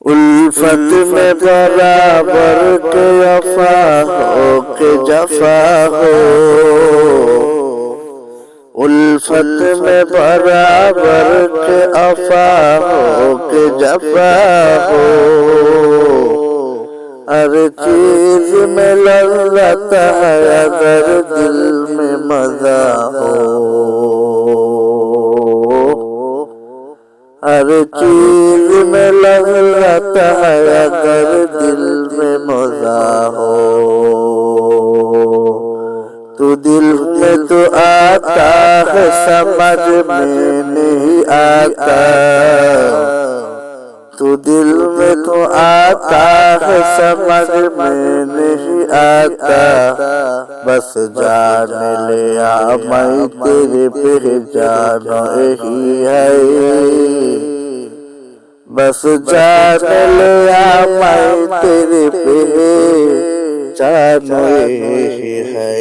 الفت میں برابر کے وفا ہو کہ جفا ہو، الفت میں برابر کے وفا ہو کہ جفا ہو، ہر چیز میں لذت ہے اگر دل میں مزہ ہو، ہر چیز میں لذت ہے اگر دل میں مزہ ہو، تو دل میں تو آتا ہے سمجھ میں نہیں آتا، تو دل میں تو آتا ہے سمجھ میں نہیں آتا، بس جان لیا میں تیرے پہچان یہی ہے، بس جان لیا میں تیرے پہچان یہی ہے۔